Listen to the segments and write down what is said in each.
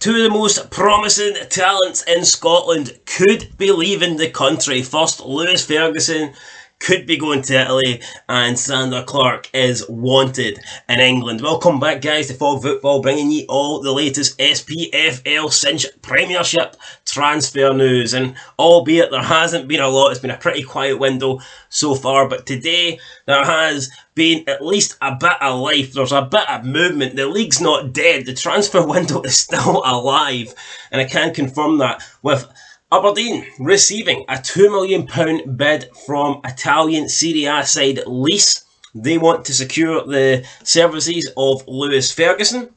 Two of the most promising talents in Scotland could be leaving the country. First, Lewis Ferguson could be going to Italy, and Zander Clark is wanted in England. Welcome back, guys, to Fog Football, bringing you all the latest SPFL Cinch Premiership transfer news. And albeit there hasn't been a lot, it's been a pretty quiet window so far, but today there has been at least a bit of life. There's a bit of movement. The league's not dead. The transfer window is still alive, and I can confirm that with Aberdeen receiving a £2 million bid from Italian Serie side LEECE. They want to secure the services of Lewis Ferguson,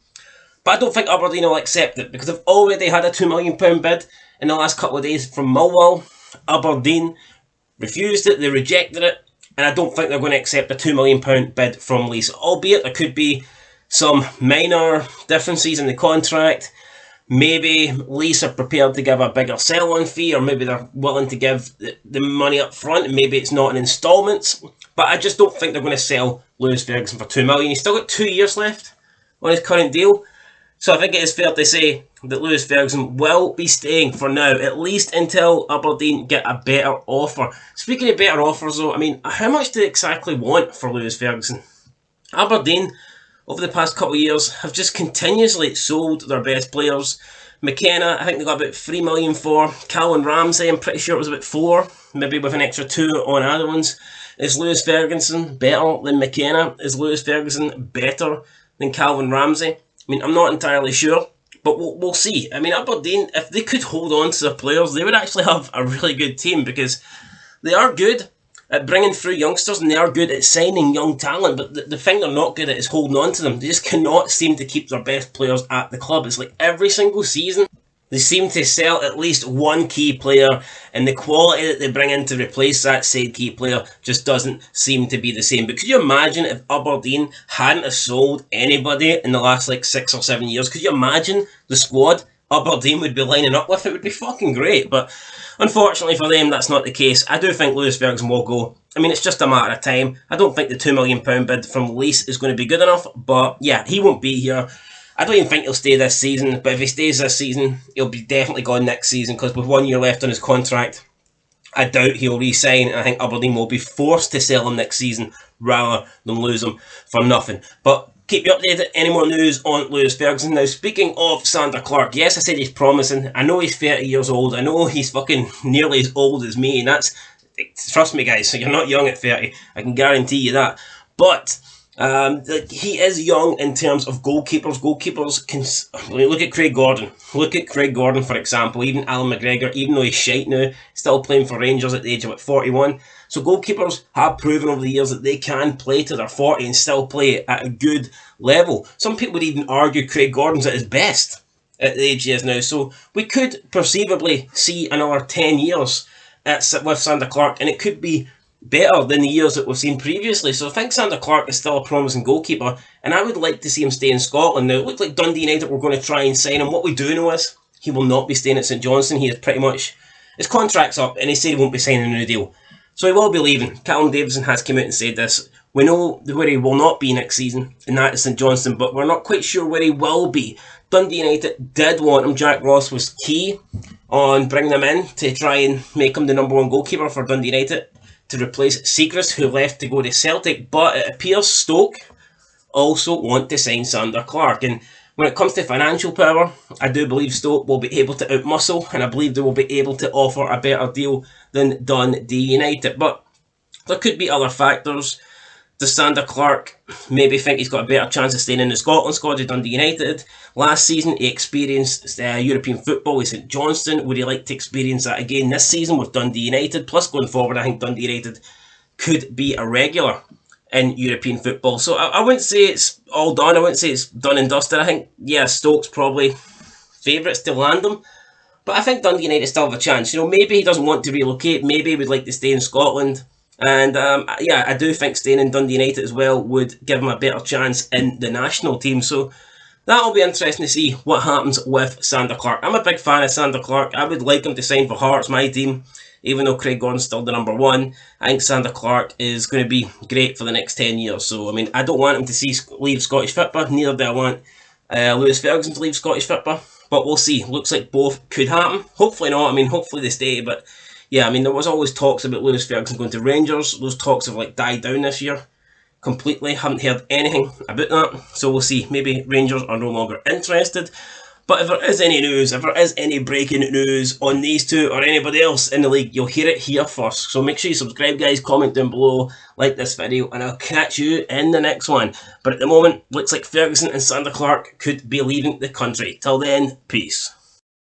but I don't think Aberdeen will accept it because they've already had a £2 million bid in the last couple of days from Millwall. Aberdeen refused it, they rejected it, and I don't think they're going to accept a £2 million bid from LEECE, albeit there could be some minor differences in the contract. Maybe LEECE are prepared to give a bigger sell-on fee, or maybe they're willing to give the money up front, and maybe it's not in instalments. But I just don't think they're going to sell Lewis Ferguson for $2 million. He's still got 2 years left on his current deal. So I think it is fair to say that Lewis Ferguson will be staying for now, at least until Aberdeen get a better offer. Speaking of better offers though, I mean, how much do they exactly want for Lewis Ferguson? Aberdeen, over the past couple of years, have just continuously sold their best players. McKenna, I think they got about $3 million for. Calvin Ramsey, I'm pretty sure it was about 4, maybe with an extra 2 on other ones. Is Lewis Ferguson better than McKenna? Is Lewis Ferguson better than Calvin Ramsey? I mean, I'm not entirely sure, but we'll see. I mean, Aberdeen, if they could hold on to their players, they would actually have a really good team, because they are good at bringing through youngsters, and they are good at signing young talent, but the thing they're not good at is holding on to them. They just cannot seem to keep their best players at the club. It's like every single season they seem to sell at least one key player, and the quality that they bring in to replace that said key player just doesn't seem to be the same. But could you imagine if Aberdeen hadn't have sold anybody in the last like 6 or 7 years? Could you imagine the squad Aberdeen would be lining up with? It would be fucking great, but unfortunately for them, that's not the case. I do think Lewis Ferguson will go. I mean, it's just a matter of time. I don't think the £2 million bid from LEECE is going to be good enough, but yeah, he won't be here. I don't even think he'll stay this season, but if he stays this season, he'll be definitely gone next season, because with 1 year left on his contract, I doubt he'll re-sign, and I think Aberdeen will be forced to sell him next season rather than lose him for nothing. But keep you updated. Any more news on Lewis Ferguson? Now, speaking of Zander Clark, yes, I said he's promising. I know he's 30 years old. I know he's fucking nearly as old as me, and that's, trust me guys, you're not young at 30. I can guarantee you that. But he is young in terms of goalkeepers. Goalkeepers can look at Craig Gordon. Look at Craig Gordon, for example. Even Alan McGregor, even though he's shite now, still playing for Rangers at the age of 41. So goalkeepers have proven over the years that they can play to their 40 and still play at a good level. Some people would even argue Craig Gordon's at his best at the age he is now. So we could perceivably see another 10 years with Zander Clark, and it could be better than the years that we've seen previously. So I think Zander Clark is still a promising goalkeeper, and I would like to see him stay in Scotland. Now, it looked like Dundee United were going to try and sign him. What we do know is he will not be staying at St Johnstone. He is pretty much, his contract's up, and he said he won't be signing a new deal. So he will be leaving. Callum Davidson has come out and said this. We know where he will not be next season, and that is St Johnstone, but we're not quite sure where he will be. Dundee United did want him. Jack Ross was key on bringing him in to try and make him the #1 goalkeeper for Dundee United, to replace Siegrist, who left to go to Celtic. But it appears Stoke also want to sign Zander Clark. And when it comes to financial power, I do believe Stoke will be able to outmuscle, and I believe they will be able to offer a better deal than Dundee United. But there could be other factors. Does Zander Clark maybe think he's got a better chance of staying in the Scotland squad at Dundee United? Last season he experienced European football with St Johnstone. Would he like to experience that again this season with Dundee United? Plus, going forward, I think Dundee United could be a regular in European football. So I wouldn't say it's all done. I wouldn't say it's done and dusted. I think, yeah, Stoke's probably favourites to land him. But I think Dundee United still have a chance. You know, maybe he doesn't want to relocate. Maybe he would like to stay in Scotland. And yeah, I do think staying in Dundee United as well would give him a better chance in the national team. So that'll be interesting to see what happens with Zander Clark. I'm a big fan of Zander Clark. I would like him to sign for Hearts, my team. Even though Craig Gordon's still the #1, I think Zander Clark is going to be great for the next 10 years. So, I mean, I don't want him to leave Scottish football. Neither do I want Lewis Ferguson to leave Scottish football. But we'll see. Looks like both could happen. Hopefully not. I mean, hopefully they stay. But yeah, I mean, there was always talks about Lewis Ferguson going to Rangers. Those talks have like died down this year completely. Haven't heard anything about that. So we'll see. Maybe Rangers are no longer interested. But if there is any news, if there is any breaking news on these two or anybody else in the league, you'll hear it here first. So make sure you subscribe, guys, comment down below, like this video, and I'll catch you in the next one. But at the moment, looks like Ferguson and Zander Clark could be leaving the country. Till then, peace.